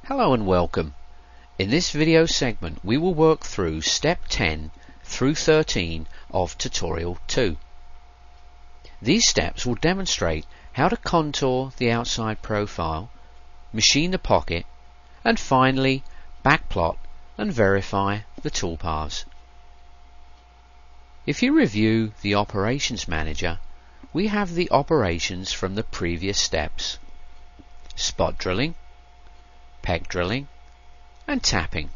Hello and welcome. In this video segment we will work through step 10 through 13 of Tutorial 2. These steps will demonstrate how to contour the outside profile, machine the pocket, and finally backplot and verify the toolpaths. If you review the Operations Manager, we have the operations from the previous steps: spot drilling, peg drilling, and tapping.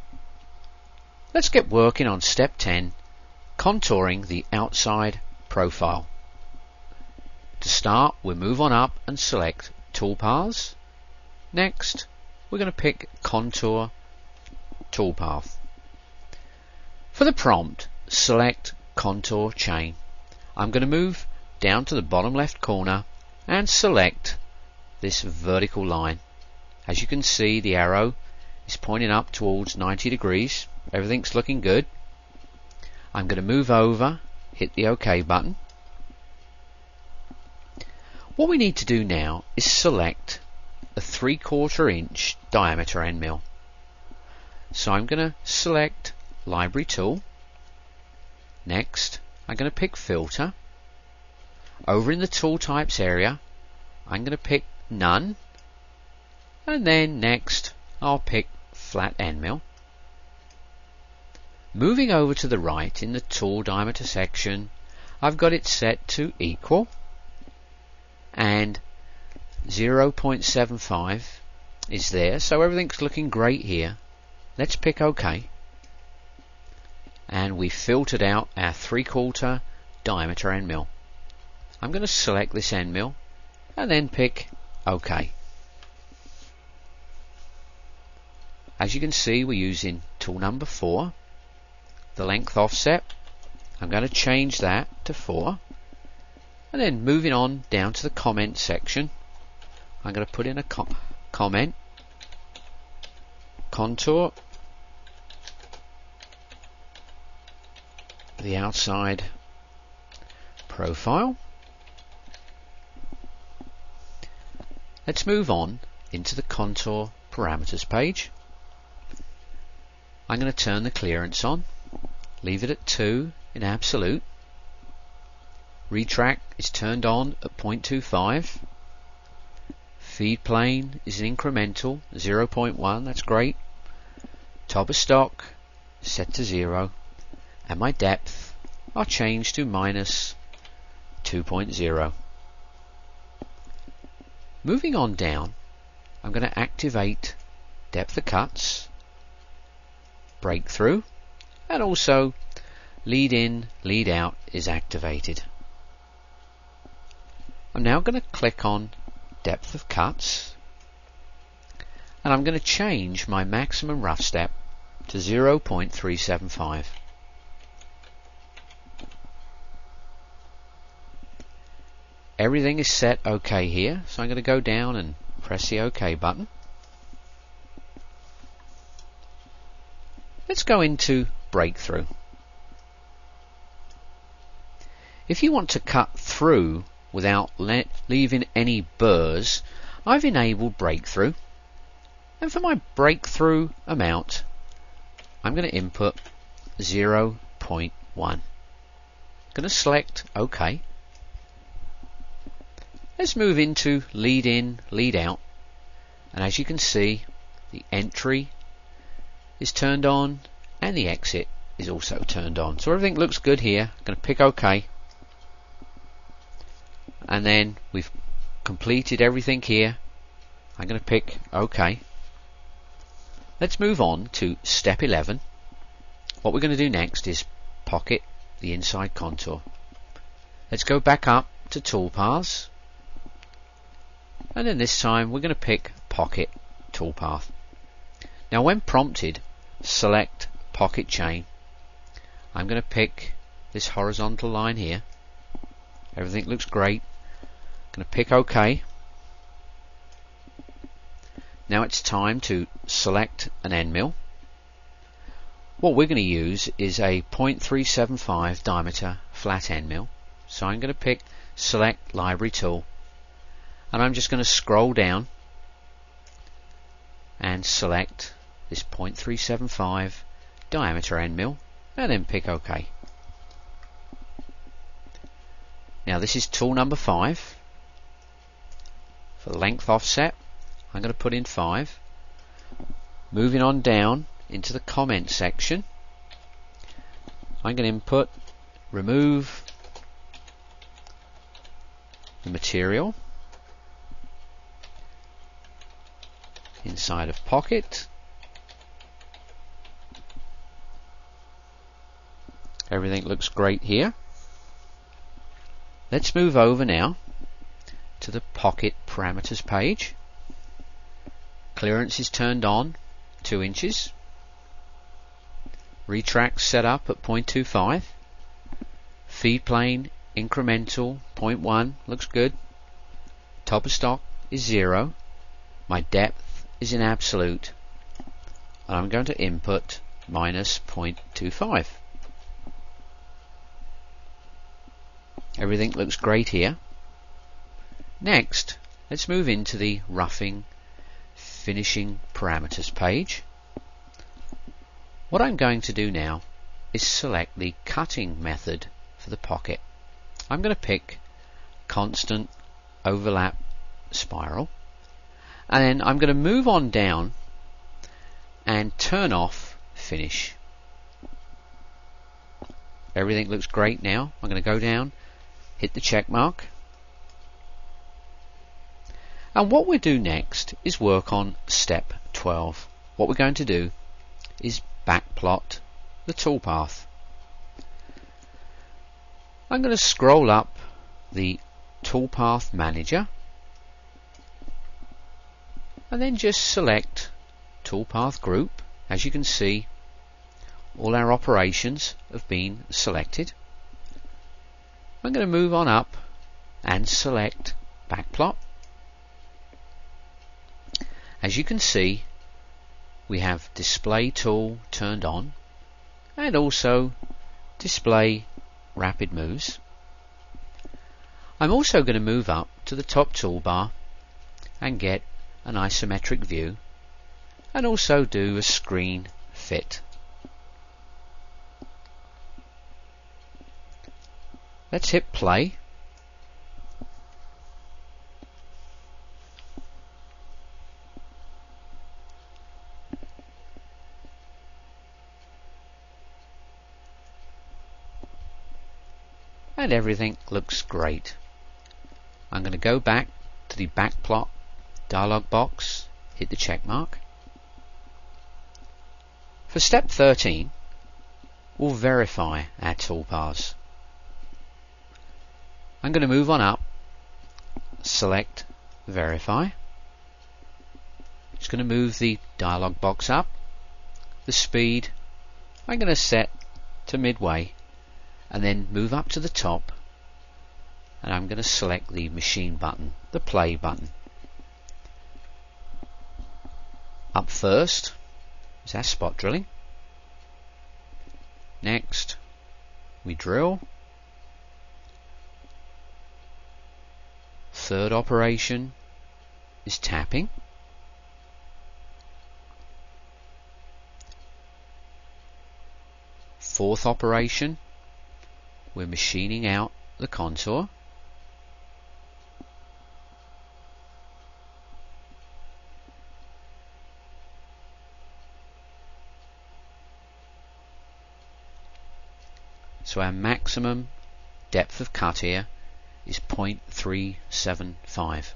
Let's get working on step 10, contouring the outside profile. To start, we'll move on up and select Toolpaths. Next, we're going to pick Contour Toolpath. For the prompt, select Contour Chain. I'm going to move down to the bottom left corner and select this vertical line. As you can see, the arrow is pointing up towards 90 degrees. Everything's looking good. I'm going to move over, hit the OK button. What we need to do now is select a 3/4 inch diameter end mill. So I'm going to select Library Tool. Next, I'm going to pick Filter. Over in the Tool Types area, I'm going to pick None. And then next, I'll pick Flat End Mill. Moving over to the right in the Tool Diameter section, I've got it set to Equal. And 0.75 is there, so everything's looking great here. Let's pick OK. And we filtered out our 3/4 diameter end mill. I'm going to select this end mill and then pick OK. As you can see, we're using tool number 4. The length offset, I'm going to change that to 4. And then moving on down to the comment section, I'm going to put in a comment, contour the outside profile. Let's move on into the contour parameters page. I'm going to turn the clearance on, leave it at 2 in absolute. Retract is turned on at 0.25. Feed plane is an incremental 0.1, that's great. Top of stock set to 0, and my depth I'll change to minus 2.0. Moving on down, I'm going to activate depth of cuts, breakthrough, and also lead in, lead out is activated. I'm now going to click on depth of cuts, and I'm going to change my maximum rough step to 0.375. Everything is set OK here, so I'm going to go down and press the OK button. Let's go into breakthrough. If you want to cut through without leaving any burrs, I've enabled breakthrough, and for my breakthrough amount I'm going to input 0.1. I'm going to select OK. Let's move into lead in, lead out, and as you can see, the entry is turned on and the exit is also turned on. So everything looks good here. I'm going to pick OK. And then we've completed everything here. I'm going to pick OK. Let's move on to step 11. What we're going to do next is pocket the inside contour. Let's go back up to Toolpaths, and then this time we're going to pick Pocket Toolpath. Now when prompted, select Pocket Chain. I'm going to pick this horizontal line here. Everything looks great. I'm going to pick OK. Now it's time to select an end mill. What we're going to use is a 0.375 diameter flat end mill. So I'm going to pick Select Library Tool, and I'm just going to scroll down and and select this 0.375 diameter end mill and then pick OK. Now this is tool number 5. For length offset, I'm going to put in 5. Moving on down into the comment section, I'm going to input remove the material inside of pocket. Everything looks great here. Let's move over now to the pocket parameters page. Clearance is turned on 2 inches. Retract set up at 0.25. Feed plane incremental 0.1 looks good. Top of stock is 0. My depth is in absolute, and I'm going to input minus 0.25. Everything looks great here. Next, let's move into the roughing finishing parameters page. What I'm going to do now is select the cutting method for the pocket. I'm going to pick constant overlap spiral, and then I'm going to move on down and turn off finish. Everything looks great now. I'm going to go down, hit the check mark, and what we'll do next is work on step 12. What we're going to do is backplot the toolpath. I'm going to scroll up the toolpath manager and then just select toolpath group. As you can see, all our operations have been selected. I'm going to move on up and select backplot. As you can see, we have display tool turned on and also display rapid moves. I'm also going to move up to the top toolbar and get an isometric view and also do a screen fit. Let's hit play. And everything looks great. I'm going to go back to the backplot dialog box, hit the check mark. For step 13, we'll verify our toolpaths. I'm going to move on up, select verify. It's going to move the dialog box up. The speed I'm going to set to midway, and then move up to the top, and I'm going to select the machine button, the play button. Up first is our spot drilling. Next, we drill. Third operation is tapping. Fourth operation, we're machining out the contour. So our maximum depth of cut here is 0.375.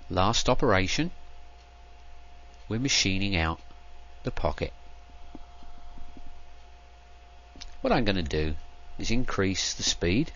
Last operation, we're machining out the pocket. What I'm going to do is increase the speed.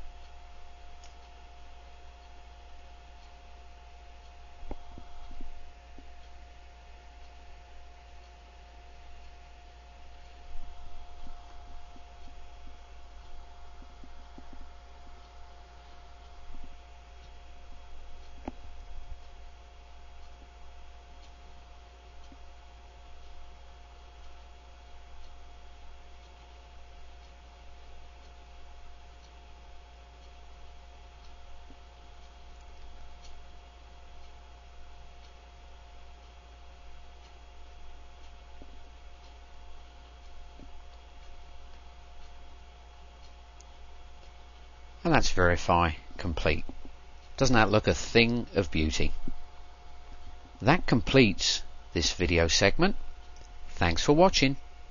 And that's verify complete. Doesn't that look a thing of beauty? That completes this video segment. Thanks for watching.